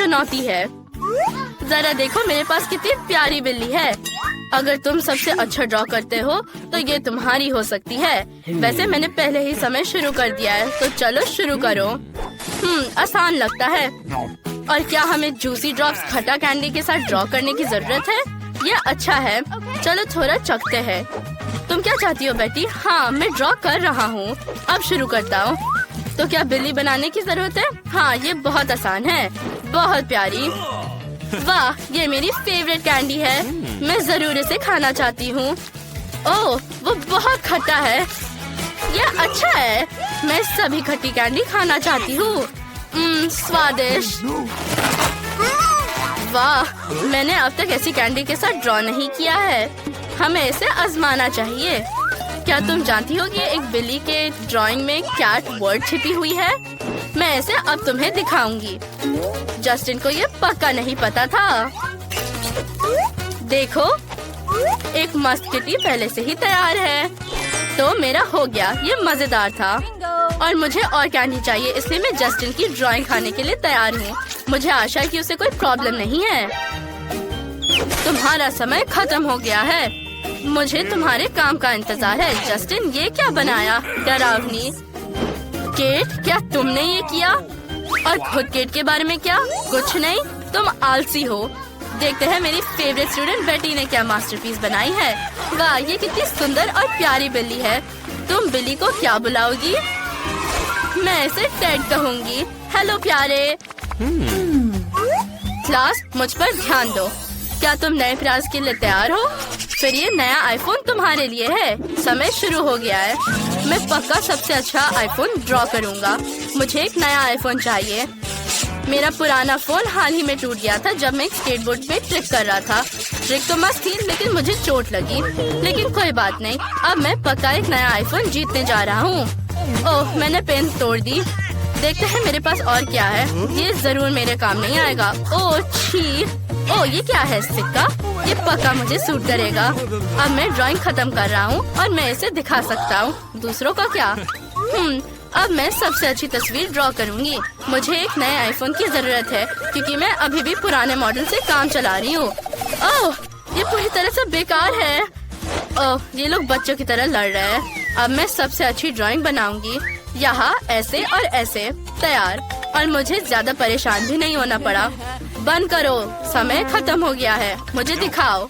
चुनौती है। जरा देखो मेरे पास कितनी प्यारी बिल्ली है। अगर तुम सबसे अच्छा ड्रॉ करते हो तो ये तुम्हारी हो सकती है। वैसे मैंने पहले ही समय शुरू कर दिया है, तो चलो शुरू करो। आसान लगता है। और क्या हमें जूसी ड्रॉप्स खट्टा कैंडी के साथ ड्रॉ करने की जरूरत है? ये अच्छा है। चलो थोड़ा चखते हैं। तुम क्या चाहती हो बेटी? हाँ, मैं ड्रॉ कर रहा हूँ। अब शुरू करता हूँ। तो क्या बिल्ली बनाने की जरूरत है? हाँ, ये बहुत आसान है। बहुत प्यारी। वाह, ये मेरी फेवरेट कैंडी है। मैं जरूर इसे खाना चाहती हूँ। ओह, वो बहुत खट्टा है। यह अच्छा है। मैं सभी खट्टी कैंडी खाना चाहती हूँ। स्वादिष्ट। वाह, मैंने अब तक ऐसी कैंडी के साथ ड्रॉ नहीं किया है। हमें इसे आजमाना चाहिए। क्या तुम जानती हो कि एक बिल्ली के ड्राइंग में कैट वर्ड छिपी हुई है? मैं इसे अब तुम्हें दिखाऊंगी। जस्टिन को ये पक्का नहीं पता था। देखो, एक मस्त किटी पहले से ही तैयार है। तो मेरा हो गया। ये मजेदार था। और मुझे और कैंडी चाहिए, इसलिए मैं जस्टिन की ड्राइंग खाने के लिए तैयार हूँ। मुझे आशा है कि उसे कोई प्रॉब्लम नहीं है। तुम्हारा समय खत्म हो गया है। मुझे तुम्हारे काम का इंतजार है। जस्टिन, ये क्या बनाया? डरावनी। केट, क्या तुमने ये किया? और खुद केट के बारे में क्या? कुछ नहीं, तुम आलसी हो। देखते हैं मेरी फेवरेट स्टूडेंट बेटी ने क्या मास्टरपीस बनाई है। वाह, ये कितनी सुंदर और प्यारी बिल्ली है। तुम बिल्ली को क्या बुलाओगी? मैं इसे टेड कहूँगी। हेलो प्यारे। क्लास, मुझ पर ध्यान दो। क्या तुम नए प्रयास के लिए तैयार हो? फिर ये नया आईफोन तुम्हारे लिए है। समय शुरू हो गया है। मैं पक्का सबसे अच्छा आईफोन ड्रॉ करूँगा। मुझे एक नया आईफोन चाहिए। मेरा पुराना फोन हाल ही में टूट गया था जब मैं एक स्केटबोर्ड पे ट्रिक कर रहा था। ट्रिक तो मस्त थी, लेकिन मुझे चोट लगी। लेकिन कोई बात नहीं, अब मैं पक्का एक नया आईफोन जीतने जा रहा हूँ। ओह, मैंने पेन तोड़ दी। देखते हैं मेरे पास और क्या है। ये जरूर मेरे काम नहीं आएगा। ओह छी। ओह, ये क्या है? सिक्का। ये पक्का मुझे सूट करेगा। अब मैं ड्राइंग खत्म कर रहा हूँ और मैं इसे दिखा सकता हूँ। दूसरों का क्या? अब मैं सबसे अच्छी तस्वीर ड्रॉ करूँगी। मुझे एक नए आईफोन की जरूरत है क्योंकि मैं अभी भी पुराने मॉडल से काम चला रही हूँ। ओह, ये पूरी तरह से बेकार है। ओह, ये लोग बच्चों की तरह लड़ रहे हैं। अब मैं सबसे अच्छी ड्राइंग बनाऊंगी। यहाँ ऐसे और ऐसे। तैयार। और मुझे ज्यादा परेशान भी नहीं होना पड़ा। बंद करो, समय खत्म हो गया है। मुझे दिखाओ।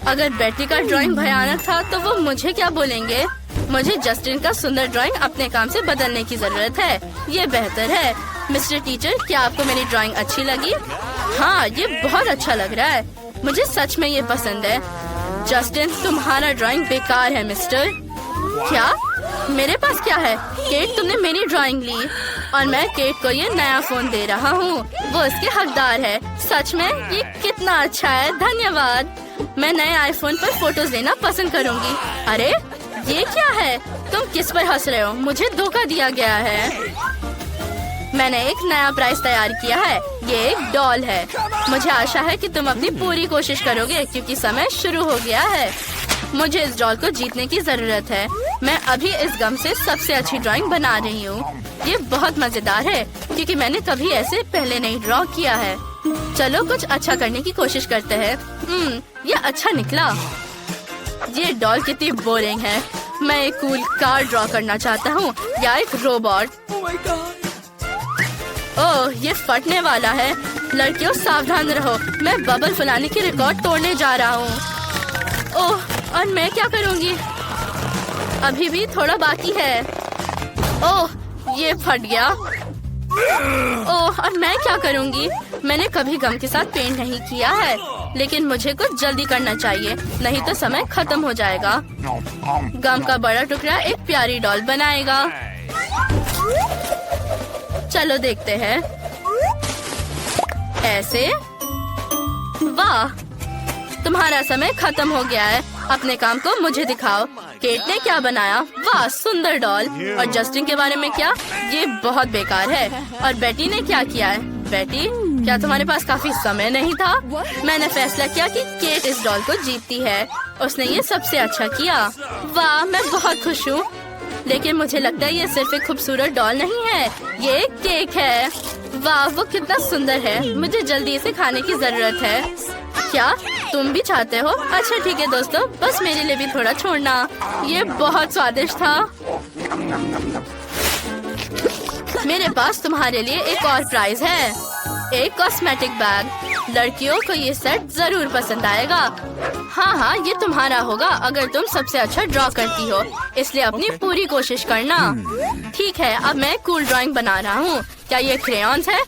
अगर बेटी का ड्राइंग भयानक था तो वो मुझे क्या बोलेंगे? मुझे जस्टिन का सुंदर ड्राइंग अपने काम से बदलने की जरूरत है। ये बेहतर है। मिस्टर टीचर, क्या आपको मेरी ड्राइंग अच्छी लगी? हाँ, ये बहुत अच्छा लग रहा है। मुझे सच में ये पसंद है। जस्टिन, तुम्हारा ड्राइंग बेकार है मिस्टर। क्या? मेरे पास क्या है? केट, तुमने मेरी ड्राइंग ली और मैं केट को ये नया फोन दे रहा हूँ। वो इसके हकदार है। सच में ये कितना अच्छा है। धन्यवाद। मैं नए आईफोन पर फोटोज लेना पसंद करूँगी। अरे, ये क्या है? तुम किस पर हंस रहे हो? मुझे धोखा दिया गया है। मैंने एक नया प्राइज तैयार किया है। ये एक डॉल है। मुझे आशा है कि तुम अपनी पूरी कोशिश करोगे क्योंकि समय शुरू हो गया है। मुझे इस डॉल को जीतने की जरूरत है। मैं अभी इस गम से सबसे अच्छी ड्राइंग बना रही हूँ। ये बहुत मजेदार है क्योंकि मैंने कभी ऐसे पहले नहीं ड्रॉ किया है। चलो कुछ अच्छा करने की कोशिश करते हैं। ये अच्छा निकला। ये डॉल कितनी बोरिंग है। मैं एक कूल कार ड्रॉ करना चाहता हूँ या एक रोबोट। ओह, ये फटने वाला है। लड़कियों, सावधान रहो। मैं बबल फुलाने की रिकॉर्ड तोड़ने जा रहा हूँ। ओह, और मैं क्या करूँगी? अभी भी थोड़ा बाकी है। ओह, ये फट गया। ओह, और मैं क्या करूँगी? मैंने कभी गम के साथ पेंट नहीं किया है, लेकिन मुझे कुछ जल्दी करना चाहिए, नहीं तो समय खत्म हो जाएगा। गम का बड़ा टुकड़ा एक प्यारी डॉल बनाएगा। चलो देखते हैं। ऐसे। वाह, तुम्हारा समय खत्म हो गया है। अपने काम को मुझे दिखाओ। केट ने क्या बनाया? वाह, सुंदर डॉल। और जस्टिन के बारे में क्या? ये बहुत बेकार है। और बेटी ने क्या किया है? बेटी, क्या तुम्हारे पास काफी समय नहीं था? मैंने फैसला किया कि केट इस डॉल को जीतती है। उसने ये सबसे अच्छा किया। वाह, मैं बहुत खुश हूँ। लेकिन मुझे लगता है ये सिर्फ एक खूबसूरत डॉल नहीं है, ये एक केक है। वाह, वो कितना सुंदर है। मुझे जल्दी इसे खाने की जरूरत है। क्या तुम भी चाहते हो? अच्छा ठीक है दोस्तों, बस मेरे लिए भी थोड़ा छोड़ना। ये बहुत स्वादिष्ट था। मेरे पास तुम्हारे लिए एक और प्राइज है, एक कॉस्मेटिक बैग। लड़कियों को ये सेट जरूर पसंद आएगा। हाँ, ये तुम्हारा होगा अगर तुम सबसे अच्छा ड्रॉ करती हो, इसलिए अपनी पूरी कोशिश करना। ठीक है, अब मैं कूल ड्राइंग बना रहा हूँ। क्या ये क्रेयॉन्स है?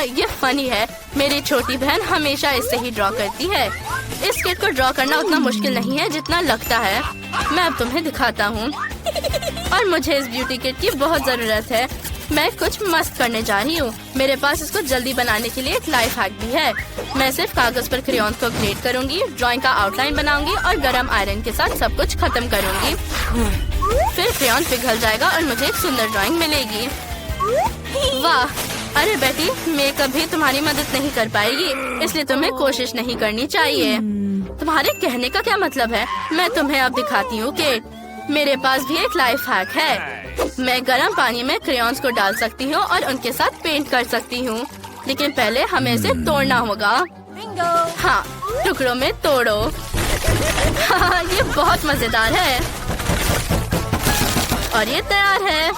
ये फनी है। मेरी छोटी बहन हमेशा इससे ही ड्रॉ करती है। इस किट को ड्रॉ करना उतना मुश्किल नहीं है जितना लगता है। मैं अब तुम्हें दिखाता हूँ। और मुझे इस ब्यूटी किट की बहुत जरूरत है। मैं कुछ मस्त करने जा रही हूँ। मेरे पास इसको जल्दी बनाने के लिए एक लाइफ हैक भी है। मैं सिर्फ कागज पर क्रेयॉन्स को ग्रेड करूँगी, ड्राइंग का आउटलाइन बनाऊंगी और गरम आयरन के साथ सब कुछ खत्म करूँगी। फिर क्रेयॉन पिघल जाएगा और मुझे एक सुंदर ड्राइंग मिलेगी। वाह, अरे बेटी, मेकअप भी तुम्हारी मदद नहीं कर पाएगी, इसलिए तुम्हें कोशिश नहीं करनी चाहिए। तुम्हारे कहने का क्या मतलब है? मैं तुम्हें अब दिखाती हूँ कि मेरे पास भी एक लाइफ हैक है। मैं गर्म पानी में क्रेयॉन्स को डाल सकती हूँ और उनके साथ पेंट कर सकती हूँ, लेकिन पहले हमें इसे तोड़ना होगा। हाँ, टुकड़ों में तोड़ो। हाँ, ये बहुत मजेदार है। और ये तैयार है।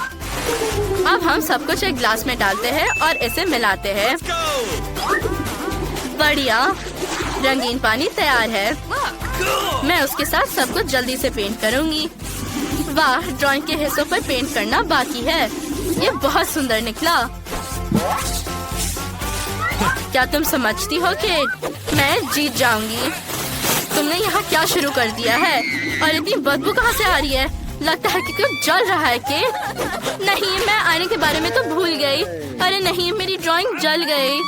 अब हम सब कुछ एक ग्लास में डालते हैं और इसे मिलाते हैं। बढ़िया, रंगीन पानी तैयार है। मैं उसके साथ सब कुछ जल्दी से पेंट करूंगी। वाह, ड्राइंग के हिस्सों पर पेंट करना बाकी है। ये बहुत सुंदर निकला। क्या तुम समझती हो कि मैं जीत जाऊंगी? तुमने यहाँ क्या शुरू कर दिया है? और इतनी बदबू कहाँ से आ रही है? लगता है कि कुछ जल रहा है कि? नहीं, मैं आने के बारे में तो भूल गई। अरे नहीं, मेरी ड्राइंग जल गई।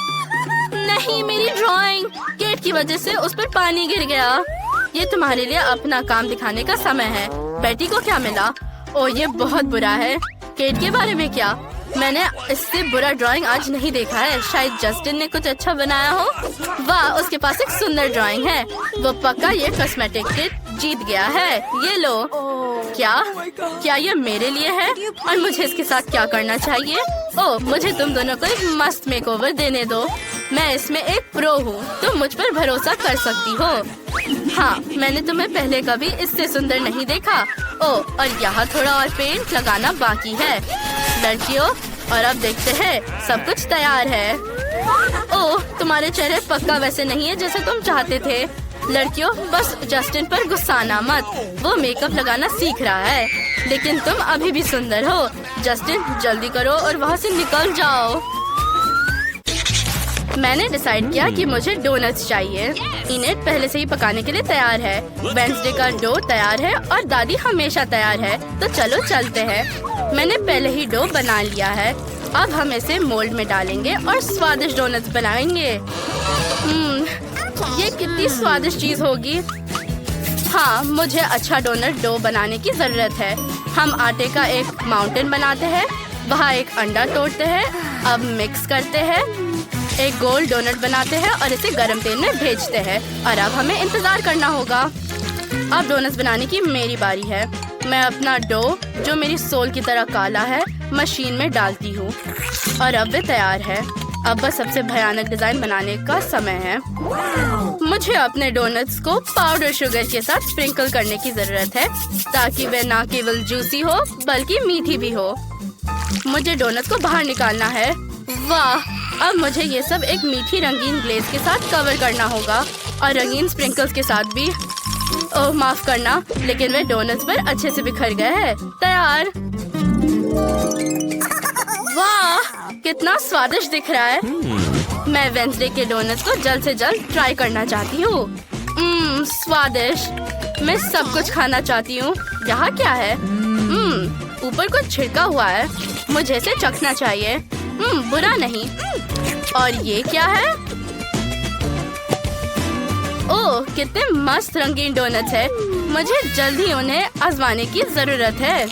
नहीं, मेरी ड्राइंग केट की वजह से उस पर पानी गिर गया। ये तुम्हारे लिए अपना काम दिखाने का समय है। बेटी को क्या मिला? ओ, ये बहुत बुरा है। केट के बारे में क्या? मैंने इससे बुरा ड्राइंग आज नहीं देखा है। शायद जस्टिन ने कुछ अच्छा बनाया हो। वाह, उसके पास एक सुंदर ड्राइंग है। वो पक्का ये कॉस्मेटिक किट जीत गया है। ये लो। क्या ये मेरे लिए है? और मुझे इसके साथ क्या करना चाहिए? ओह, मुझे तुम दोनों को एक मस्त मेकओवर देने दो। मैं इसमें एक प्रो हूँ, तुम मुझ पर भरोसा कर सकती हो। हाँ, मैंने तुम्हें पहले कभी इससे सुंदर नहीं देखा। ओह, और यहाँ थोड़ा और पेंट लगाना बाकी है। लड़कियों, और अब देखते हैं, सब कुछ तैयार है। ओह, तुम्हारे चेहरे पक्का वैसे नहीं है जैसे तुम चाहते थे। लड़कियों, बस जस्टिन पर गुस्साना मत। वो मेकअप लगाना सीख रहा है, लेकिन तुम अभी भी सुंदर हो। जस्टिन, जल्दी करो और वहाँ से निकल जाओ। मैंने डिसाइड किया कि मुझे डोनट्स चाहिए। इनेट पहले से ही पकाने के लिए तैयार है। वेंसडे का डो तैयार है और दादी हमेशा तैयार है। तो चलो चलते हैं। मैंने पहले ही डो बना लिया है। अब हम इसे मोल्ड में डालेंगे और स्वादिष्ट डोनट्स बनाएंगे। ये कितनी स्वादिष्ट चीज होगी। हाँ, मुझे अच्छा डोनट डो बनाने की जरूरत है। हम आटे का एक माउंटेन बनाते हैं, वहाँ एक अंडा तोड़ते हैं। अब मिक्स करते हैं, एक गोल डोनट बनाते हैं और इसे गरम तेल में भेजते हैं। और अब हमें इंतजार करना होगा। अब डोनट्स बनाने की मेरी बारी है। मैं अपना डो, जो मेरी सोल की तरह काला है, मशीन में डालती हूँ और अब वे तैयार है। अब बस सबसे भयानक डिजाइन बनाने का समय है। मुझे अपने डोनट्स को पाउडर शुगर के साथ स्प्रिंकल करने की जरूरत है, ताकि वे ना केवल जूसी हो बल्कि मीठी भी हो। मुझे डोनट्स को बाहर निकालना है। वाह, अब मुझे ये सब एक मीठी रंगीन ग्लेज के साथ कवर करना होगा और रंगीन स्प्रिंकल्स के साथ भी। ओह, माफ करना, लेकिन वे डोनट्स पर अच्छे से बिखर गए हैं। तैयार। वाह, कितना स्वादिष्ट दिख रहा है। मैं वेंसडे के डोनट्स को जल्द से जल्द ट्राई करना चाहती हूँ। स्वादिष्ट। मैं सब कुछ खाना चाहती हूँ। यहाँ क्या है? ऊपर कुछ छिड़का हुआ है। मुझे इसे चखना चाहिए। बुरा नहीं। और ये क्या है? ओह, कितने मस्त रंगीन डोनट्स है। मुझे जल्द ही उन्हें आजमाने की जरूरत है।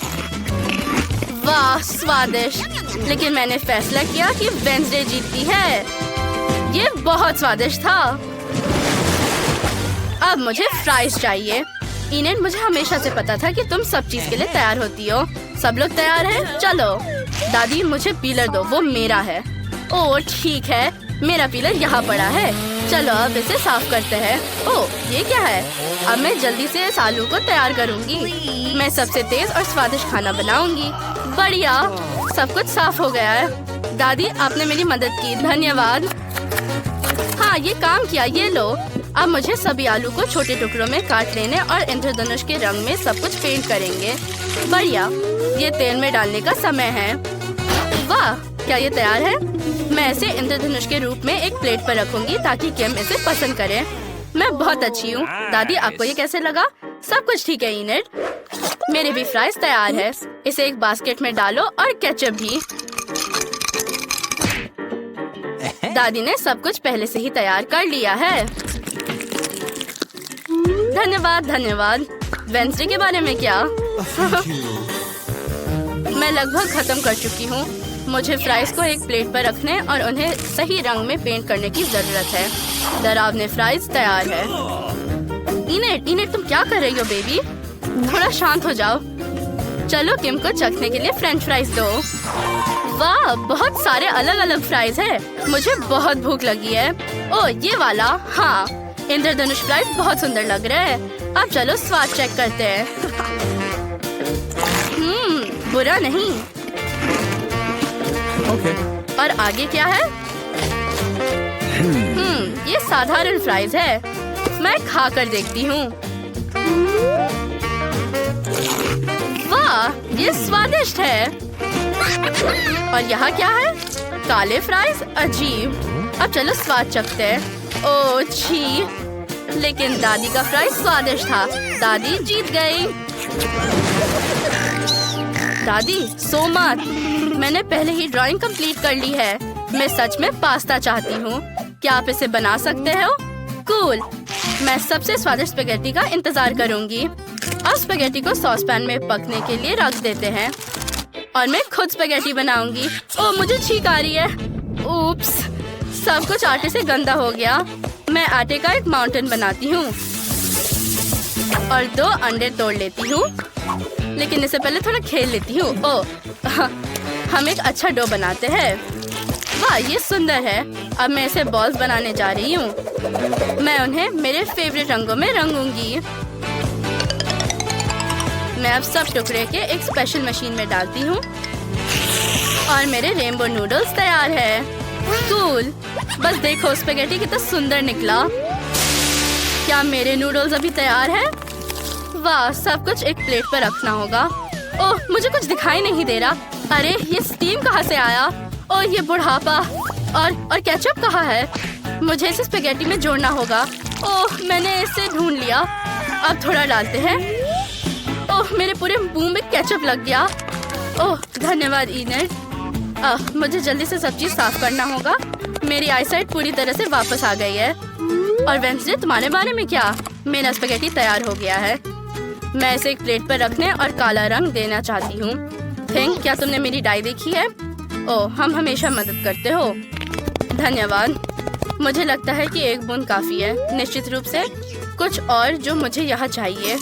वाह, स्वादिष्ट। लेकिन मैंने फैसला किया कि वेंसडे जीतती है। ये बहुत स्वादिष्ट था। अब मुझे फ्राइज चाहिए। इनेट, मुझे हमेशा से पता था कि तुम सब चीज के लिए तैयार होती हो। सब लोग तैयार हैं? चलो। दादी, मुझे पीलर दो, वो मेरा है। ओह ठीक है, मेरा पीलर यहाँ पड़ा है। चलो अब इसे साफ करते हैं। ओह ये क्या है? अब मैं जल्दी से इस आलू को तैयार करूँगी। मैं सबसे तेज और स्वादिष्ट खाना बनाऊंगी। बढ़िया, सब कुछ साफ हो गया है। दादी आपने मेरी मदद की, धन्यवाद। हाँ ये काम किया, ये लो। अब मुझे सभी आलू को छोटे टुकड़ों में काट लेने और इंद्रधनुष के रंग में सब कुछ पेंट करेंगे। बढ़िया, ये तेल में डालने का समय है। वाह, क्या ये तैयार है? मैं इसे इंद्रधनुष के रूप में एक प्लेट पर रखूंगी ताकि किम इसे पसंद करे। मैं बहुत अच्छी हूँ। दादी आपको ये कैसे लगा? सब कुछ ठीक है इनेट। मेरे भी फ्राइज तैयार है। इसे एक बास्केट में डालो और केचप भी। दादी ने सब कुछ पहले से ही तैयार कर लिया है। धन्यवाद धन्यवाद। वेंसडे के बारे में क्या? मैं लगभग खत्म कर चुकी हूँ। मुझे फ्राइज को एक प्लेट पर रखने और उन्हें सही रंग में पेंट करने की जरूरत है। डरावने फ्राइज तैयार है। इनेट तुम क्या कर रही हो बेबी? थोड़ा शांत हो जाओ। चलो किम को चखने के लिए फ्रेंच फ्राइज दो। वाह, बहुत सारे अलग अलग फ्राइज है। मुझे बहुत भूख लगी है। ओह ये वाला, हाँ इंद्रधनुष फ्राइज बहुत सुंदर लग रहा है। अब चलो स्वाद चेक करते हैं। बुरा नहीं। और आगे क्या है? ये साधारण फ्राइज है। मैं खा कर देखती हूँ। वाह, ये स्वादिष्ट है। और यहाँ क्या है? काले फ्राइज, अजीब। अब चलो स्वाद चखते हैं। ओह छी, लेकिन दादी का फ्राइज स्वादिष्ट था। दादी जीत गई। दादी सो मत, मैंने पहले ही ड्राइंग कंप्लीट कर ली है। मैं सच में पास्ता चाहती हूँ। क्या आप इसे बना सकते हो? कूल। मैं सबसे स्वादिष्ट स्पेगेटी का इंतजार करूंगी। अब स्पेगेटी को सॉस पैन में पकने के लिए रख देते हैं और मैं खुद स्पेगेटी बनाऊंगी। ओह मुझे छींक आ रही है। उप्स, सब कुछ आटे से गंदा हो गया। मैं आटे का एक माउंटेन बनाती हूँ और 2 अंडे तोड़ लेती हूँ, लेकिन इससे पहले थोड़ा खेल लेती हूँ। ओह हम एक अच्छा डो बनाते हैं। वाह ये सुंदर है। अब मैं इसे बॉल्स बनाने जा रही हूँ। मैं उन्हें मेरे फेवरेट रंगों में रंगूंगी। मैं अब सब टुकड़े के एक स्पेशल मशीन में डालती हूँ और मेरे रेनबो नूडल्स तैयार है। कूल। बस देखो स्पेगेटी कितना सुंदर निकला। क्या मेरे नूडल्स अभी तैयार है? वाह, सब कुछ एक प्लेट पर रखना होगा। ओह मुझे कुछ दिखाई नहीं दे रहा। अरे ये स्टीम कहाँ से आया? ओह ये बुढ़ापा। और केचप कहाँ है? मुझे इसे स्पेगेटी में जोड़ना होगा। ओह मैंने इसे ढूंढ लिया। अब थोड़ा डालते हैं। ओह मेरे पूरे मुंह में केचप लग गया। ओह धन्यवाद इनेट। मुझे जल्दी से सब चीज साफ करना होगा। मेरी आईसाइट पूरी तरह से वापस आ गई है। और वेंसडे तुम्हारे बारे में क्या? मेरा स्पेगेटी तैयार हो गया है। मैं इसे एक प्लेट पर रखने और काला रंग देना चाहती हूँ। थिंक, क्या तुमने मेरी डाई देखी है? ओह हम हमेशा मदद करते हो। धन्यवाद। मुझे लगता है कि एक बूंद काफी है। निश्चित रूप से कुछ और जो मुझे यहाँ चाहिए।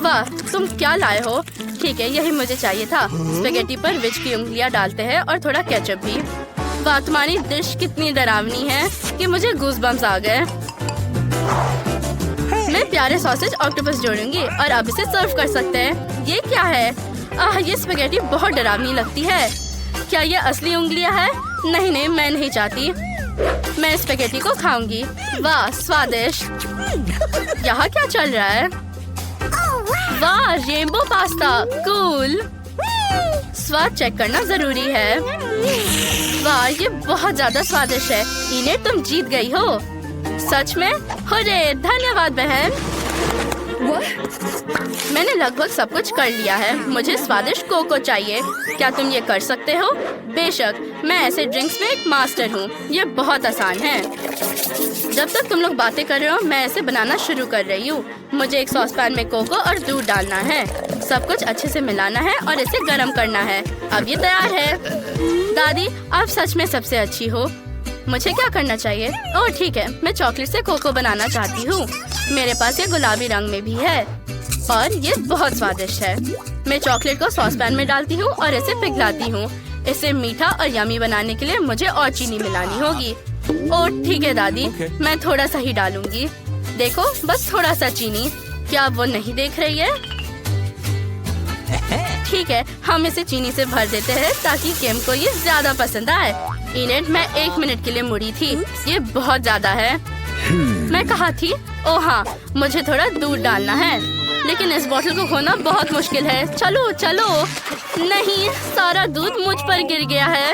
वाह तुम क्या लाए हो? ठीक है यही मुझे चाहिए था। स्पेगेटी पर विच की उंगलियाँ डालते हैं और थोड़ा केचप भी। वाह तुम्हारी डिश कितनी डरावनी है कि मुझे गूज़बम्स आ गए। मैं प्यारे सॉसेज ऑक्टोपस जोड़ूंगी और अब इसे सर्व कर सकते हैं। ये क्या है? ये स्पेगेटी बहुत डरावनी लगती है। क्या ये असली उंगलियां हैं? नहीं नहीं मैं नहीं चाहती। मैं स्पेगेटी को खाऊंगी। वाह स्वादिष्ट। यहाँ क्या चल रहा है? वाह रेनबो पास्ता, कूल। स्वाद चेक करना जरूरी है। वाह ये बहुत ज्यादा स्वादिष्ट है। इनेट तुम जीत गई हो। सच में? हुर्रे, धन्यवाद बहन। मैंने लगभग सब कुछ कर लिया है। मुझे स्वादिष्ट कोको चाहिए। क्या तुम ये कर सकते हो? बेशक, मैं ऐसे ड्रिंक्स में एक मास्टर हूँ। ये बहुत आसान है। जब तक तुम लोग बातें कर रहे हो मैं इसे बनाना शुरू कर रही हूँ। मुझे एक सॉस पैन में कोको और दूध डालना है। सब कुछ अच्छे से मिलाना है और इसे गर्म करना है। अब ये तैयार है। दादी आप सच में सबसे अच्छी हो। मुझे क्या करना चाहिए? ओह ठीक है, मैं चॉकलेट से कोको बनाना चाहती हूँ। मेरे पास ये गुलाबी रंग में भी है और ये बहुत स्वादिष्ट है। मैं चॉकलेट को सॉस पैन में डालती हूँ और इसे पिघलाती हूँ। इसे मीठा और यमी बनाने के लिए मुझे और चीनी मिलानी होगी। ओह ठीक है दादी, मैं थोड़ा सा ही डालूंगी। देखो बस थोड़ा सा चीनी। क्या वो नहीं देख रही है? ठीक है, हम इसे चीनी से भर देते हैं ताकि किम को ये ज्यादा पसंद आए। इनेट, मैं 1 मिनट के लिए मुड़ी थी, ये बहुत ज्यादा है। मैं कहा थी, ओह हाँ, मुझे थोड़ा दूध डालना है, लेकिन इस बोतल को खोना बहुत मुश्किल है। चलो चलो। नहीं, सारा दूध मुझ पर गिर गया है।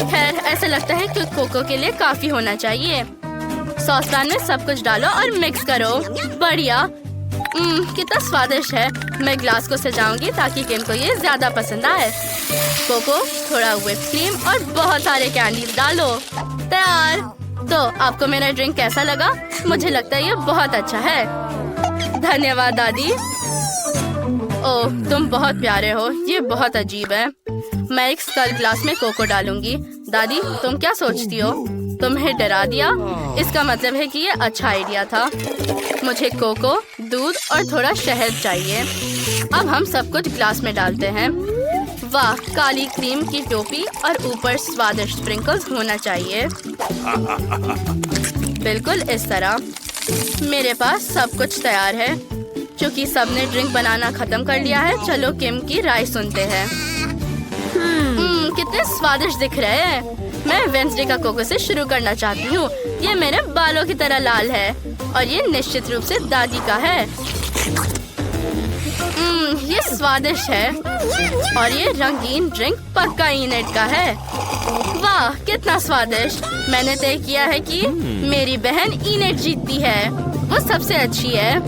खैर, ऐसा लगता है कि कोको के लिए काफी होना चाहिए। सॉस पैन में सब कुछ डालो और मिक्स करो। बढ़िया। कितना स्वादिष्ट है। मैं ग्लास को सजाऊंगी ताकि किम को ये ज्यादा पसंद आए। कोको, थोड़ा व्हिप क्रीम और बहुत सारे कैंडीज डालो। तैयार। तो आपको मेरा ड्रिंक कैसा लगा? मुझे लगता है ये बहुत अच्छा है। धन्यवाद दादी। ओह, तुम बहुत प्यारे हो। ये बहुत अजीब है। मैं एक स्कल ग्लास में कोको डालूंगी। दादी, तुम क्या सोचती हो? तुम्हें डरा दिया? इसका मतलब है कि ये अच्छा आइडिया था। मुझे कोको, दूध और थोड़ा शहद चाहिए। अब हम सब कुछ ग्लास में डालते हैं। वाह, काली क्रीम की टोपी और ऊपर स्वादिष्ट स्प्रिंकल्स होना चाहिए। बिल्कुल इस तरह। मेरे पास सब कुछ तैयार है। चूंकि सबने ड्रिंक बनाना खत्म कर लिया है, चलो किम की राय सुनते हैं। कितने स्वादिष्ट दिख रहे हैं। मैं वेंसडे का कोको से शुरू करना चाहती हूँ। ये मेरे बालों की तरह लाल है और ये निश्चित रूप से दादी का है। ये स्वादिष्ट है और ये रंगीन ड्रिंक पक्का इनेट का है। वाह, कितना स्वादिष्ट। मैंने तय किया है कि मेरी बहन इनेट जीतती है। वो सबसे अच्छी है।